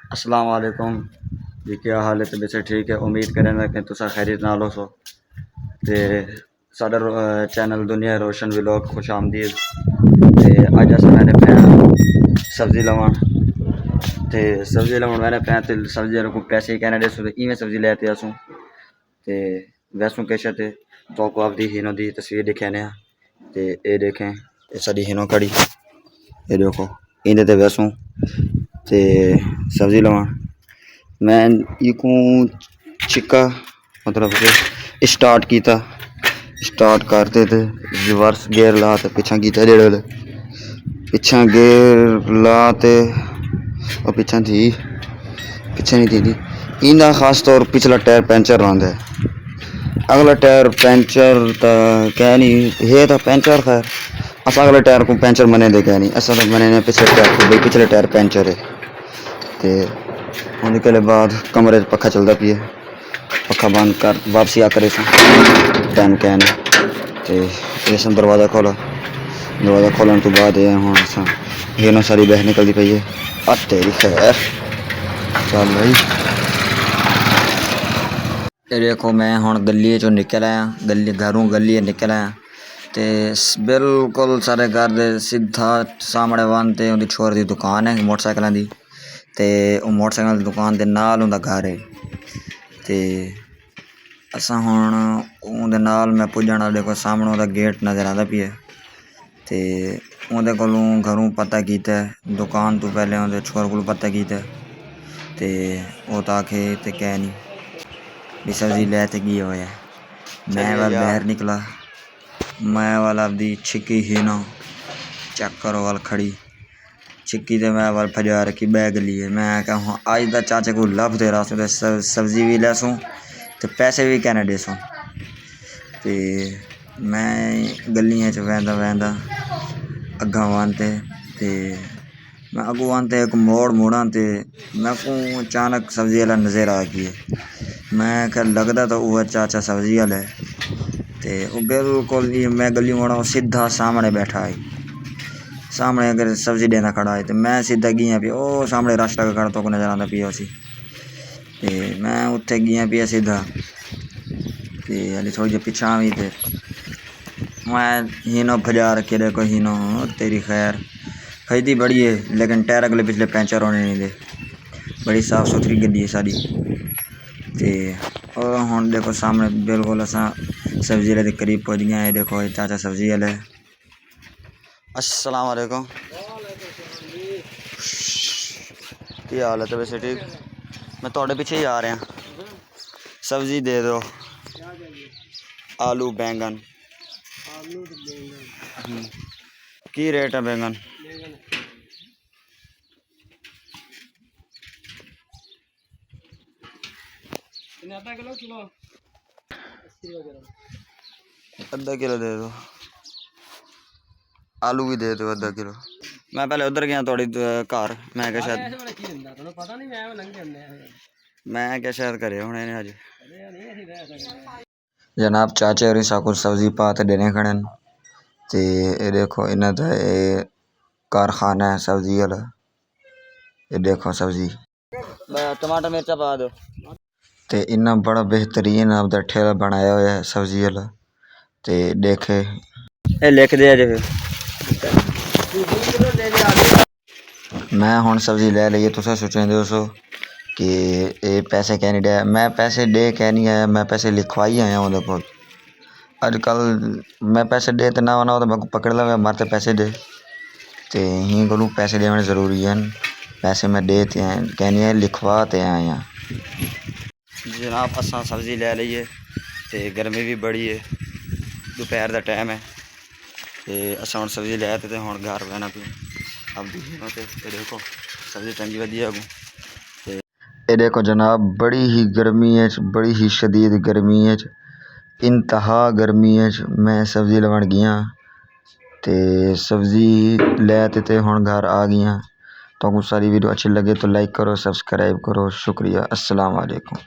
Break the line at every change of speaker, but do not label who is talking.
अस्सलाम वालेकुम जी, क्या हाल है? तबीयत से ठीक है? उम्मीद करें कि तुसा खैरियत नाल हो। ते साडा चैनल दुनिया रोशन व्लॉग खुश आमदीद। ते अज अस मैंने पे सब्जी लवान ते सब्जी लवान मैंने पे ते सब्जी को पैसे ही कहने दसो, इवें सब्जी लेते असूँ ते वैसू किश ते तो को आपदी हिनो दी तस्वीर दिखाने ते ये देखें, ये साड़ी हिनो खड़ी, ये देखो इंदे ते वैसू ते सब्जी लवान मैं इको छिक्का मतलब कि स्टार्ट किया। स्टार्ट करते थे रिवर्स गेयर ला ते पिछा किया जेड़े पिछा गेयर ला ते और पिछा थी पिछे नहीं थी इंदा खास तौर पिछला टायर पंचर आंदा है। अगला टायर पंचर तो कह नहीं है तो पंचर खैर अस अगले टायर को पंचर मने दे कह नहीं असा तो मने पिछले टायर को भाई पिछले टायर पंचर है। तो उनके बाद कमरे पखा चलता पिए, पखा बंद कर वापसी आ करे टाइम कहने तो दरवाज़ा खोला। दरवाज़ा खोलने तो बाद हूँ ये ना सारी बह निकलती पई है। तेरी खैर चल भाई। ये देखो मैं हूँ गली चो निकल आया, गली घरों गली निकल आया तो बिल्कुल सारे घर दे सीधा सामने वन तो उनकी छोर की दुकान है मोटरसाइकिलों की। तो मोटरसाइकिल की दुकान के नाल उनका घर है। तो असा हुण उहदे नाल मैं पुज्जण देखो सामने उहदा गेट नज़र आंदा पिया। तो उहदे कोलों घरों पता कीता, दुकान तो पहले उहदे छोर कोलों पता कीता तो वो तो आखे तो कह नहीं भी सब्जी लै तो की होया। मैं वाल बाहर निकला, मैं वाल आपदी छिक्की ही ना चेक करो वाल खड़ी छिक्की तो मैं वाल फजा रखी बै गली है। मैं क्या अज दा चाचे को लभते रसूँ तो सब्जी भी लैसूँ तो पैसे भी कहने देसूँ। तो मैं गलियां च वहदा वहदा अग्गा वानते ते मैं अगू वानते एक मोड़ मुड़ा तो मैं को अचानक सब्जी वाला नज़र आ गई। मैं क्या लगता तो वह चाचा सब्जी वाला है। तो वो बिल्कुल मैं गली मोड़ा सीधा सामने बैठा है, सामने अगर सब्जी देना खड़ा है तो मैं सीधा गया पिया ओ सामने रश लगा खड़ा तो को नज़र आंदा पिया उसी। तो मैं उत्थे गया पिया सीधा तो हाली थोड़ी जी पिछा भी थे मैं हीनो भजा रखे देखो हीनो तेरी खैर खरीदी बड़ी है लेकिन टायर अगले पिछले पंचर होने नहीं दे। बड़ी साफ सुथरी गड्डी है साड़ी। तो हुण देखो सामने बिल्कुल असा सब्जी वाले के करीब पहुँच गए हैं। देखो ये चाचा सब्जी वाले। अस्सलाम वालेकुम, की हाल है? तो वैसे ठीक, मैं थोड़े पीछे ही आ रहा। सब्जी दे दो, आलू बैंगन। की रेट है बैंगन? आधा किलो दे दो, आलू भी दे दो आधा किलो। मैं पहले उधर गया थोड़ी घर, मैं क्या शायद करे होने ने अज जनाब चाचे और साकू सब्जी पा तो देने खड़े तो ये देखो इन्हें तो ये कारखाना है सब्जी वाला। ये देखो सब्जी टमाटर मिर्चा पा दो। तो इन्ना बड़ा बेहतरीन आपका ठेला बनाया हुआ है सब्जी वाला। तो देखे ये लिख दिया जे मैं हुण सब्जी ले ली। तुस सोचेंदे हो कि ये पैसे क्या नहीं दे, मैं पैसे दे क्या नहीं आया, मैं पैसे लिखवाई आया उहदे कोल। अजकल मैं पैसे दे तो ना आना तो मैं पकड़ लवे मारते पैसे दे तो ही को पैसे देने ज़रूरी हैं। पैसे मैं दे ते आए कहनी है लिखवा ते आए हैं। जनाब असा सब्जी ले लीए तो गर्मी भी बड़ी है, दोपहर का टाइम है तो असा हम सब्जी लै ते हुण घर बहना पे अब देखो सब्जी टंगी वधी अगू। ये देखो जनाब बड़ी ही गर्मी है, बड़ी ही शदीद गर्मी है, इंतहा गर्मी है। मैं सब्जी लवन गया तो सब्जी लै ते हुण घर आ गया। तो सारी वीडियो अच्छी लगे तो लाइक करो, सब्सक्राइब करो, शुक्रिया। अस्सलाम वालेकुम।